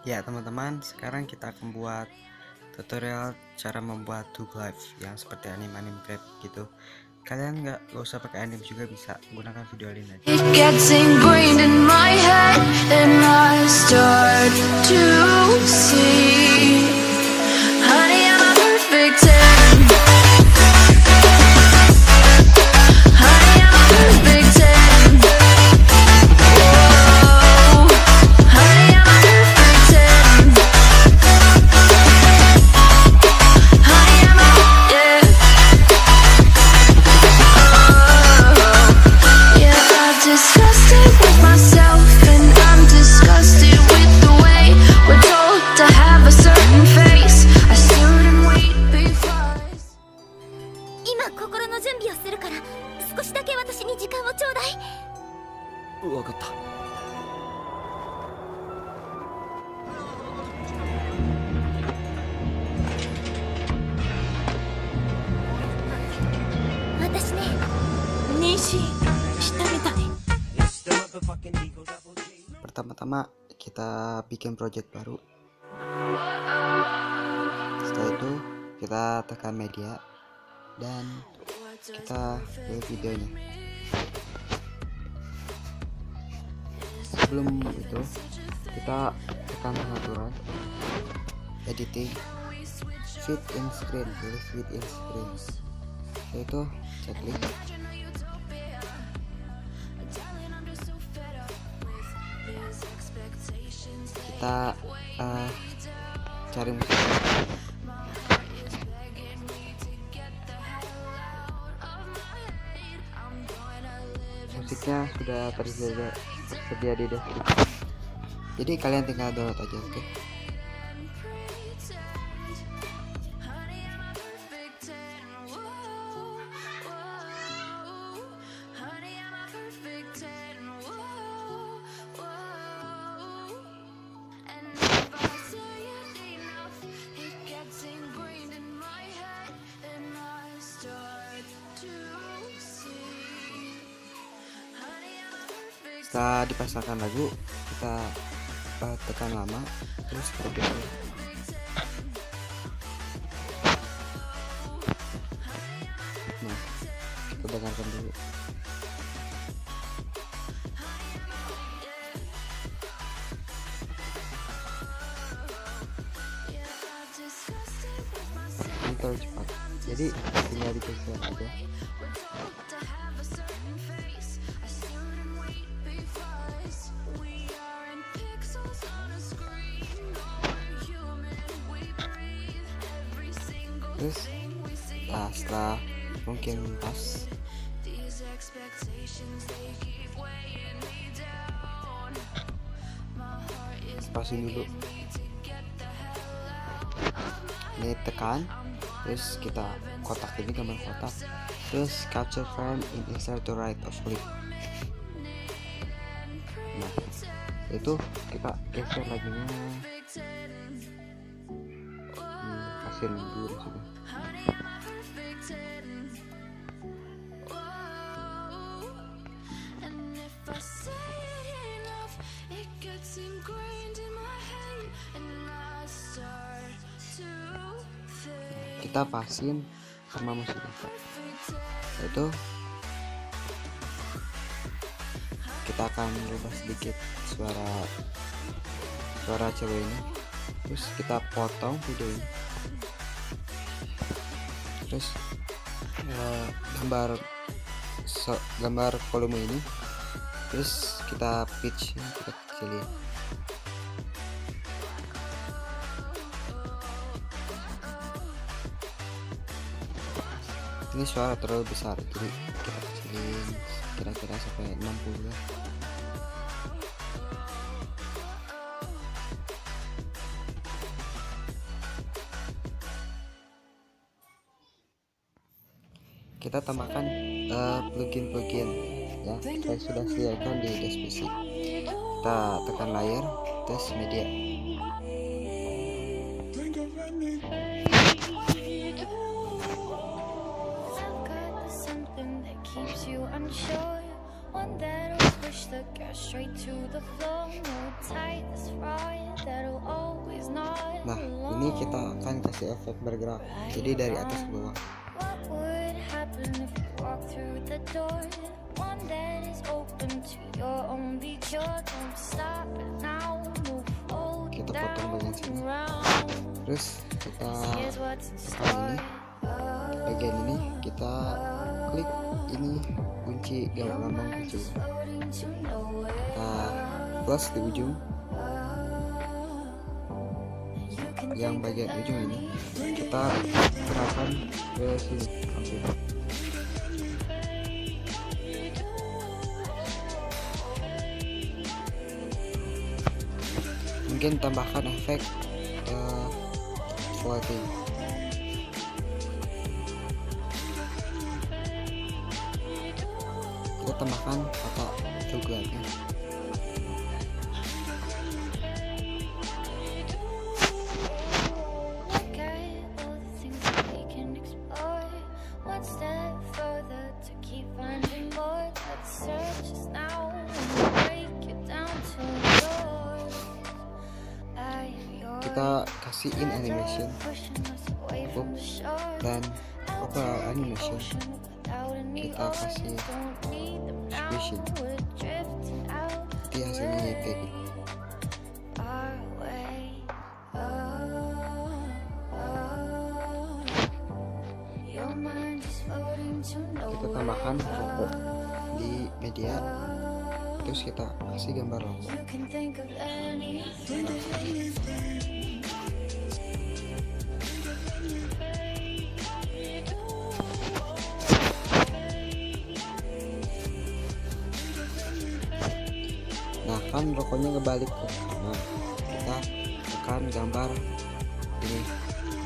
Ya teman-teman, sekarang kita akan buat tutorial cara membuat dog life yang seperti anime grab gitu. Kalian nggak usah pakai anime juga, bisa gunakan video lain aja. It gets ingrained in my head and I start to see, honey, I'm a perfect 10. Honey, I'm a perfect 10. Whoa, honey, I'm a perfect 10. Honey, I'm a, yeah. Disgusted with myself and I'm disgusted with the way we're told to have a certain face. I stood and wait because 今心の準備をするから少しだけ私に時間をちょうだい。わかった。私ね、妊娠したみたい。 Pertama-tama kita bikin project baru. Setelah itu kita tekan media dan kita play videonya. Sebelum itu kita tekan pengaturan, editing, fit in screen, pilih fit in screen. Setelah itu checklist. Kita cari musik. Musiknya sudah tersedia di deskripsi, jadi kalian tinggal download aja, oke? Setelah dipasangkan lagu, kita tekan lama, terus kita bikin. Nah, kita dengarkan dulu. Ini terlalu cepat, jadi tinggal digeser aja. Terus setelah mungkin pas, pasin dulu, ini tekan, terus kita kotak, ini gambar kotak, terus capture frame in insert to right of click. Nah itu kita geser lagunya, kasih dulu di sini. Kita pasin sama musiknya. Itu kita akan rubah sedikit suara cewek ini, terus kita potong video ini, terus gambar volume ini, terus kita pitch, kita kecilin. Ini suara terlalu besar, jadi kita kecilin kira-kira sampai 60 lah. Kita tambahkan plugin ya, kita sudah sediakan di deskripsi. Kita tekan layar, tes media. One that'll push the gas straight to the floor. No tight this ride that'll always not Nah, ini kita akan kasih efek bergerak, jadi dari atas ke bawah. What would happen if you walk through the door? One that is open to your own beat. Don't stop it now. Move forward. Kita potong bagian sini, terus kita tekan ini, bagian ini kita klik ini kunci lambang kecil, kita plus di ujung. Yang bagian ujung ini kita kerahkan ke sini langsung. Mungkin tambahkan efek floating. Kita tambahkan kata juga-nya. Kita kasih in animation, dan animation kita kasih squishing, nanti hasilnya kayak gini. Kita tambahkan rokok di media, terus kita kasih gambar rokok. Nah, kan rokoknya kebalik ke kanan, kita tekan gambar ini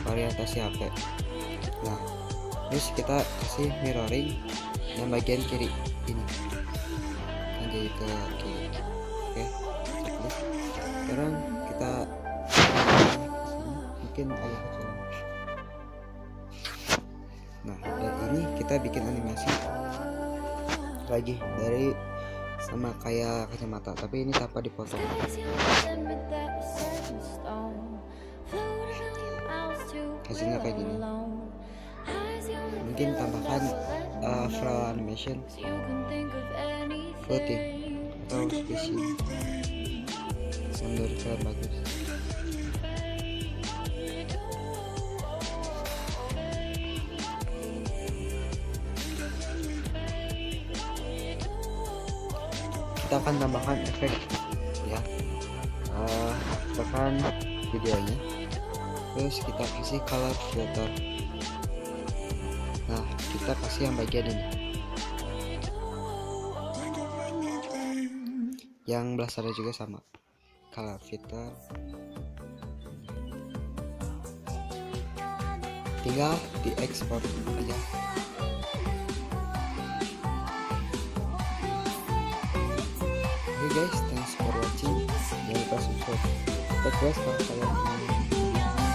orientasi HP. Nah, terus kita kasih mirroring yang bagian kiri ini, jadi ke kiri. Oke, sekarang kita mungkin agak kecil. Nah, dari ini kita bikin animasi lagi dari sama kayak kacamata, tapi ini tanpa dipotong. Hasilnya kayak gini. Mungkin tambahkan flow animation, floating atau squishing yang menurut kalian bagus. Kita akan tambahkan efek ya, tekan videonya, terus kita kasih color filter. Nah, kita kasih yang bagian ini, yang belasannya juga sama, color filter. Tinggal di export aja. Oke guys, thanks for watching. Jangan lupa subscribe, request kalau kalian ingin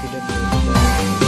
video